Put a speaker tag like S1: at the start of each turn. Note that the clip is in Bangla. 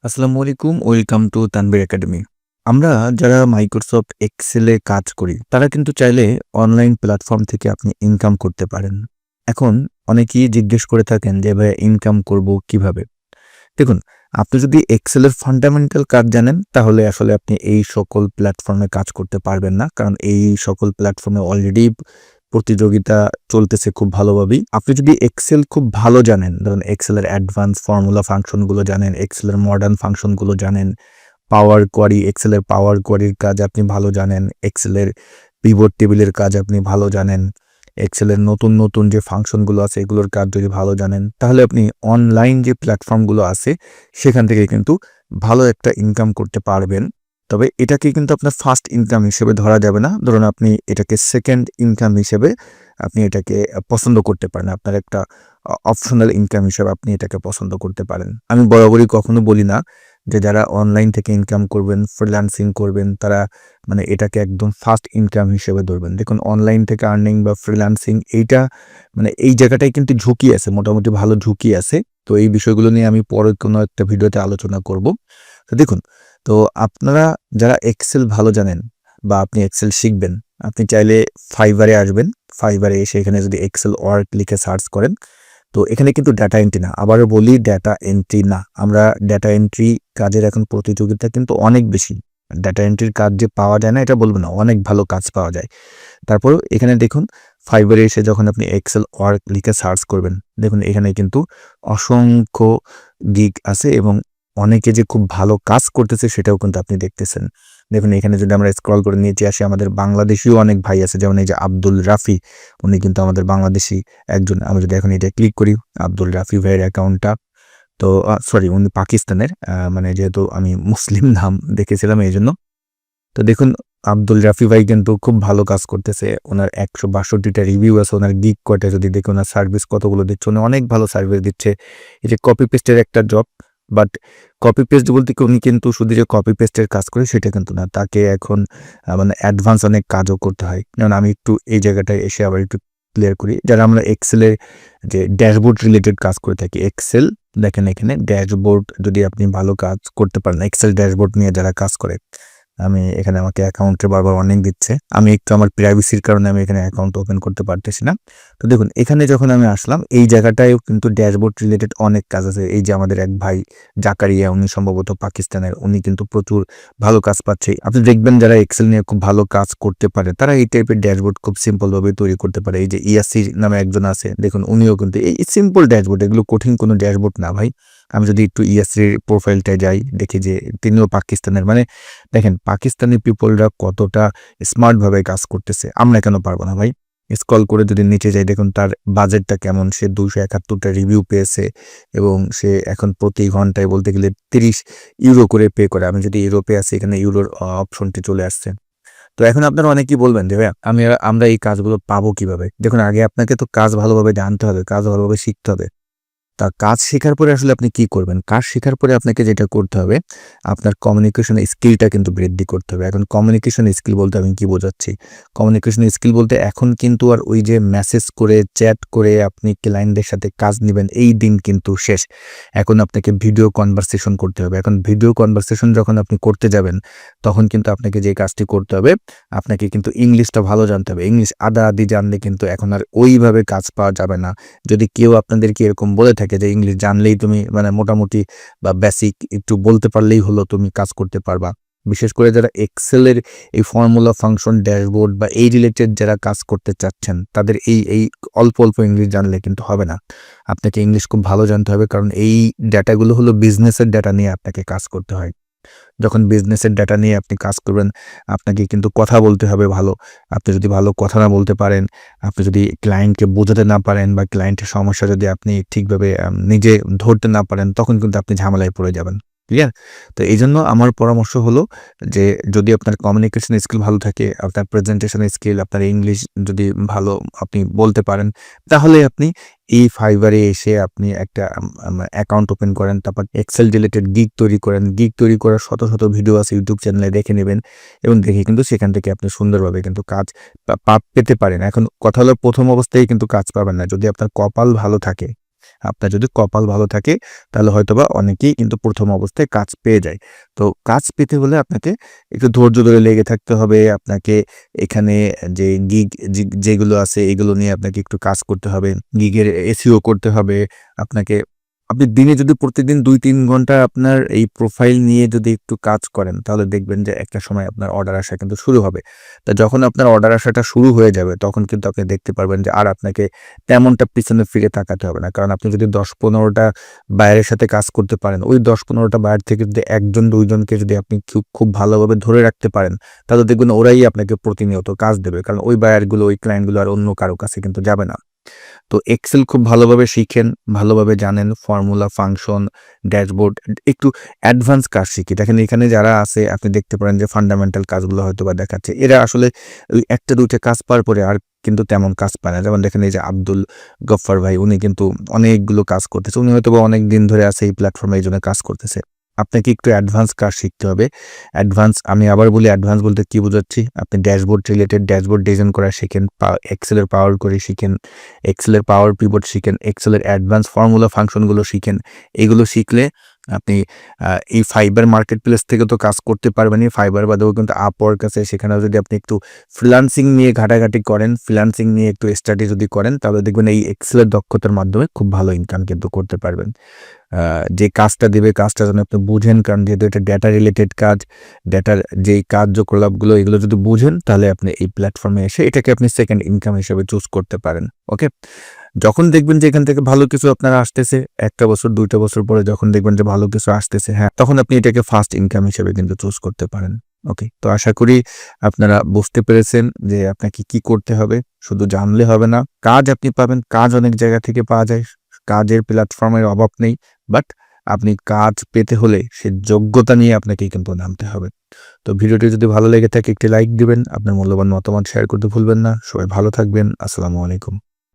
S1: আসসালামু আলাইকুম, ওয়েলকাম টু তানভীর একাডেমি। আমরা যারা মাইক্রোসফট এক্সেলে কাজ করি তারা কিন্তু চাইলে অনলাইন প্ল্যাটফর্ম থেকে আপনি ইনকাম করতে পারেন। এখন অনেকেই জিজ্ঞেস করে থাকেন যে ভাই ইনকাম করব কিভাবে? দেখুন, আপনি যদি এক্সেলের ফান্ডামেন্টাল কাজ জানেন তাহলে আসলে আপনি এই সকল প্ল্যাটফর্মে কাজ করতে পারবেন না, কারণ এই সকল প্ল্যাটফর্মে অলরেডি প্রতিযোগিতা চলতেছে খুব ভালোভাবেই। আপনি যদি এক্সেল খুব ভালো জানেন, ধরুন এক্সেলের অ্যাডভান্স ফর্মুলা ফাংশনগুলো জানেন, এক্সেলের মডার্ন ফাংশনগুলো জানেন, পাওয়ার কোয়ারি, এক্সেলের পাওয়ার কোয়ারির কাজ আপনি ভালো জানেন, এক্সেলের পিভট টেবিলের কাজ আপনি ভালো জানেন, এক্সেলের নতুন যে ফাংশনগুলো আছে এগুলোর কাজ যদি ভালো জানেন, তাহলে আপনি অনলাইন যে প্ল্যাটফর্মগুলো আছে সেখান থেকে কিন্তু ভালো একটা ইনকাম করতে পারবেন। তবে এটাকে কিন্তু আপনার ফার্স্ট ইনকাম হিসেবে ধরা যাবে না। ধরুন আপনি এটাকে সেকেন্ড ইনকাম হিসেবে আপনি এটাকে পছন্দ করতে পারেন। আপনার একটা অপশনাল ইনকাম হিসেবে আপনি এটাকে পছন্দ করতে পারেন। আমি বরাবরই কখনো বলি না যে যারা অনলাইন থেকে ইনকাম করবেন, ফ্রিল্যান্সিং করবেন, তারা মানে এটাকে একদম ফার্স্ট ইনকাম হিসেবে ধরবেন। দেখুন, অনলাইন থেকে আর্নিং বা ফ্রিল্যান্সিং এইটা মানে এই জায়গাটায় কিন্তু ঝুঁকি আছে, মোটামুটি ভালো ঝুঁকি আছে। তো এই বিষয়গুলো নিয়ে আমি পরে কোনো একটা ভিডিওতে আলোচনা করব। তো দেখুন, তো আপনারা যারা এক্সেল ভালো জানেন বা আপনি এক্সেল শিখবেন, আপনি চাইলে ফাইবারে আসবেন। ফাইবারে এসে এখানে যদি এক্সেল ওয়ার্ক লিখে সার্চ করেন, তো এখানে কিন্তু ডাটা এন্ট্রি না, আবারও বলি ডাটা এন্ট্রি না। আমরা ডাটা এন্ট্রি কাজের এখন প্রতিযোগিতা কিন্তু অনেক বেশি। ডাটা এন্ট্রির কাজ যে পাওয়া যায় না এটা বলবো না, অনেক ভালো কাজ পাওয়া যায়। তারপরেও এখানে দেখুন, ফাইবারে এসে যখন আপনি এক্সেল ওয়ার্ক লিখে সার্চ করবেন, দেখুন এখানে কিন্তু অসংখ্য গিগ আছে এবং অনেকে যে খুব ভালো কাজ করতেছে সেটাও কিন্তু আপনি দেখতেছেন। দেখুন এখানে যদি আমরা স্ক্রল করে নিচে আসি, আমাদের বাংলাদেশীও অনেক ভাই আছে, যেমন এই যে আব্দুল রাফি, উনি কিন্তু আমাদের বাংলাদেশী একজন। আমি যদি এখন এটা ক্লিক করি, আব্দুল রাফি ভাইয়ের অ্যাকাউন্টটা, তো সরি উনি পাকিস্তানের, মানে যেহেতু আমি মুসলিম নাম দেখেছিলাম এই জন্য। তো দেখুন, আব্দুল রাফি ভাই কিন্তু খুব ভালো কাজ করতেছে। ওনার ১৬২টা রিভিউ আছে, ওনার গিগ কয়টা যদি দেখি, ওনার সার্ভিস কতগুলো দিচ্ছে, উনি অনেক ভালো সার্ভিস দিচ্ছে। এই যে কপি পেস্টের একটা জব, বাট কপি পেস্ট বলতে কি উনি কিন্তু শুধু যে কপি পেস্টের কাজ করে সেটা কিন্তু না, তাকে এখন মানে অ্যাডভান্স অনেক কাজও করতে হয়। যেমন আমি একটু এই জায়গাটায় এসে আবার একটু ক্লিয়ার করি, যারা আমরা এক্সেলের যে ড্যাশবোর্ড রিলেটেড কাজ করে থাকি, এক্সেল দেখেন এখানে ড্যাশবোর্ড যদি আপনি ভালো কাজ করতে পারেন, এক্সেল ড্যাশবোর্ড নিয়ে যারা কাজ করে, আমি এখানে আমাকে অ্যাকাউন্টে বারবার ওয়ার্নিং দিচ্ছে। আমি একটু আমার প্রাইভেসির কারণে আমি এখানে অ্যাকাউন্ট ওপেন করতে পারতেছি না। তো দেখুন এখানে যখন আমি আসলাম, এই জায়গাটায়ও কিন্তু ড্যাশবোর্ড রিলেটেড অনেক কাজ আছে। এই যে আমাদের এক ভাই জাকারিয়া, উনি সম্ভবত পাকিস্তানের, উনি কিন্তু প্রচুর ভালো কাজ পাচ্ছে। আপনি দেখবেন যারা এক্সেল নিয়ে খুব ভালো কাজ করতে পারে তারা এই টাইপের ড্যাশবোর্ড খুব সিম্পলভাবে তৈরি করতে পারে। এই যে ইয়াসি নামে একজন আছে, দেখুন উনিও কিন্তু এই সিম্পল ড্যাশবোর্ড, এগুলো কঠিন কোনো ড্যাশবোর্ড না ভাই। আমি যদি একটু ইয়াসির প্রোফাইলটায় যাই, দেখি যে তিনিও পাকিস্তানের। মানে দেখেন পাকিস্তানি পিপলরা কতটা স্মার্টভাবে কাজ করতেছে, আমরা কেন পারবো না ভাই? স্ক্রল করে যদি নিচে যাই, দেখুন তার বাজেটটা কেমন, সে 271টা রিভিউ পেয়েছে এবং সে এখন প্রতি ঘন্টায় বলতে গেলে 30 ইউরো করে পে করে। আমি যদি ইউরোপে আছি, এখানে ইউরোর অপশনটি চলে আসছে। তো এখন আপনারা অনেকেই বলবেন যে ভাইয়া আমরা এই কাজগুলো পাবো কিভাবে? দেখুন, আগে আপনাকে তো কাজ ভালোভাবে জানতে হবে, কাজ ভালোভাবে শিখতে হবে। তা কাজ শেখার পরে আসলে আপনি কি করবেন? কাজ শেখার পরে আপনাকে যেটা করতে হবে, আপনার কমিউনিকেশন স্কিলটা কিন্তু বৃদ্ধি করতে হবে। এখন কমিউনিকেশন স্কিল বলতে আমি কি বোঝাচ্ছি? কমিউনিকেশন স্কিল বলতে এখন কিন্তু আর ওই যে মেসেজ করে, চ্যাট করে আপনি ক্লায়েন্টদের সাথে কাজ নিবেন, এই দিন কিন্তু শেষ। এখন আপনাকে ভিডিও কনভারসেশন করতে হবে। এখন ভিডিও কনভারসেশন যখন আপনি করতে যাবেন, তখন কিন্তু আপনাকে যে কাজটি করতে হবে, আপনাকে কিন্তু ইংলিশটা ভালো জানতে হবে। ইংলিশ আধা-আধি জানলে কিন্তু এখন আর ওইভাবে কাজ পাওয়া যাবে না। যদি কেউ আপনাদেরকে এরকম বলে থাকে যে ইংলিশ জানলেই তুমি মানে মোটামুটি বা বেসিক একটু বলতে পারলেই হলো তুমি কাজ করতে পারবা। বিশেষ করে যারা এক্সেলের এই ফর্মুলা ফাংশন ড্যাশবোর্ড বা এই রিলেটেড যারা কাজ করতে চাচ্ছেন, তাদের এই অল্প ইংলিশ জানলে কিন্তু হবে না। আপনাকে ইংলিশ খুব ভালো জানতে হবে, কারণ এই ডেটাগুলো হলো বিজনেসের ডেটা নিয়ে আপনাকে কাজ করতে হয়। যখন বিজনেসের ডেটা নিয়ে আপনি কাজ করবেন, আপনাকে কিন্তু কথা বলতে হবে ভালো। আপনি যদি ভালো কথা না বলতে পারেন, আপনি যদি ক্লায়েন্টকে বোঝাতে না পারেন বা ক্লায়েন্টের সমস্যা যদি আপনি ঠিকভাবে নিজে ধরতে না পারেন, তখন কিন্তু আপনি ঝামেলায় পড়ে যাবেন। ক্লিয়ার? তো এইজন্য আমার পরামর্শ হলো যে যদি আপনার কমিউনিকেশন স্কিল ভালো থাকে, আপনার প্রেজেন্টেশন স্কিল, আপনার ইংলিশ যদি ভালো আপনি বলতে পারেন, তাহলে আপনি এই ফাইবারে এসে আপনি একটা অ্যাকাউন্ট ওপেন করেন। তারপর এক্সেল রিলেটেড গিগ তৈরি করেন। গিগ তৈরি করার শত ভিডিও আছে ইউটিউব চ্যানেলে, দেখে নেবেন এবং দেখে কিন্তু সেখান থেকে আপনি সুন্দরভাবে কিন্তু কাজ পেতে পারেন। এখন কথা হলো, প্রথম অবস্থায় কিন্তু কাজ পাবেন না। যদি আপনার কপাল ভালো থাকে, আপনার যদি কপাল ভালো থাকে তাহলে হয়তোবা অনেকেই কিন্তু প্রথম অবস্থায় কাজ পেয়ে যায়। তো কাজ পেতে হলে আপনাকে একটু ধৈর্য ধরে লেগে থাকতে হবে। আপনাকে এখানে যে যেগুলো আছে এগুলো নিয়ে আপনাকে একটু কাজ করতে হবে। গিগের এসইও করতে হবে। আপনাকে আপনি দিনে যদি প্রতিদিন ২-৩ ঘন্টা আপনার এই প্রোফাইল নিয়ে যদি একটু কাজ করেন, তাহলে দেখবেন যে একটা সময় আপনার অর্ডার আসা কিন্তু শুরু হবে। তা যখন আপনার অর্ডার আসাটা শুরু হয়ে যাবে, তখন কিন্তু আপনি দেখতে পারবেন যে আর আপনাকে তেমনটা পিছনে ফিরে তাকাতে হবে না। কারণ আপনি যদি ১০-১৫ টা বায়ারের সাথে কাজ করতে পারেন, ওই ১০-১৫ টা বায়ার থেকে যদি ১ জন ২ জনকে যদি আপনি খুব ভালোভাবে ধরে রাখতে পারেন, তাহলে দেখবেন ওরাই আপনাকে প্রতিনিয়ত কাজ দেবে। কারণ ওই বায়ারগুলো, ওই ক্লায়েন্টগুলো আর অন্য কারো কাছে কিন্তু যাবে না। তো এক্সেল খুব ভালোভাবে শিখেন, ভালোভাবে জানেন, ফর্মুলা, ফাংশন, ড্যাশবোর্ড, একটু অ্যাডভান্স কাজ শিখি। দেখেন এখানে যারা আছে আপনি দেখতে পারেন যে ফান্ডামেন্টাল কাজগুলো হয়তোবা দেখাচ্ছে। এরা আসলে ওই ১টা ২টা কাজ পাওয়ার পরে আর কিন্তু তেমন কাজ পায় না। যেমন দেখেন এই যে আব্দুল গফফার ভাই, উনি কিন্তু অনেকগুলো কাজ করতেছে। উনি হয়তোবা অনেক দিন ধরে আছে এই প্ল্যাটফর্মে, এইজন্য কাজ করতেছে। আপনাকে একটু অ্যাডভান্স কাজ শিখতে হবে। আমি আবার বলি, অ্যাডভান্স বলতে কি বোঝাচ্ছি? আপনি ড্যাশবোর্ড রিলেটেড ড্যাশবোর্ড ডিজাইন করা শিখেন, এক্সেলের পাওয়ার কোরি শিখেন, এক্সেলের পাওয়ার পিভট শিখেন, এক্সেলের অ্যাডভান্স ফর্মুলা ফাংশনগুলো শিখেন। এগুলো শিখলে আপনি এই ফাইবার মার্কেট প্লেস থেকে তো কাজ করতে পারবেনই। ফাইবার বাদেও কিন্তু আপওয়ার্ক আছে, সেখানেও যদি আপনি একটু ফ্রিল্যান্সিং নিয়ে ঘাটাঘাটি করেন, ফ্রিল্যান্সিং নিয়ে একটু স্টাডি যদি করেন, তাহলে দেখবেন এই এক্সেলের দক্ষতার মাধ্যমে খুব ভালো ইনকাম কিন্তু করতে পারবেন। যে কাজটা দিবে কাজটা যেন আপনি বুঝেন, কারণ যেহেতু এটা ডেটা রিলেটেড কাজ, ডেটার যেই কার্যকলাপগুলো এগুলো যদি বুঝেন, তাহলে আপনি এই প্ল্যাটফর্মে এসে এটাকে আপনি সেকেন্ড ইনকাম হিসেবে চুজ করতে পারেন। ওকে? যখন দেখবেন যে এখান থেকে ভালো কিছু আপনার আসতেছে, ১ টা বছর ২ টা বছর পরে যখন দেখবেন যে ভালো কিছু আসতেছে, হ্যাঁ, তখন আপনি এটাকে ফার্স্ট ইনকাম হিসেবে কিন্তু চুজ করতে পারেন। ওকে? তো আশা করি আপনারা বুঝতে পেরেছেন যে আপনাকে কি করতে হবে। শুধু জানলে হবে না। কাজ আপনি পাবেন, কাজ অনেক জায়গা থেকে পাওয়া যায়। কাজের প্ল্যাটফর্মের অভাব নেই। বাট আপনি কাজ পেতে হলে সে যোগ্যতা নিয়ে আপনাকে কিন্তু নামতে হবে। তো ভিডিওটি যদি ভালো লেগে থাকে একটি লাইক দিবেন। আপনার মূল্যবান মতামত শেয়ার করতে ভুলবেন না। সবাই ভালো থাকবেন। আসসালামু আলাইকুম।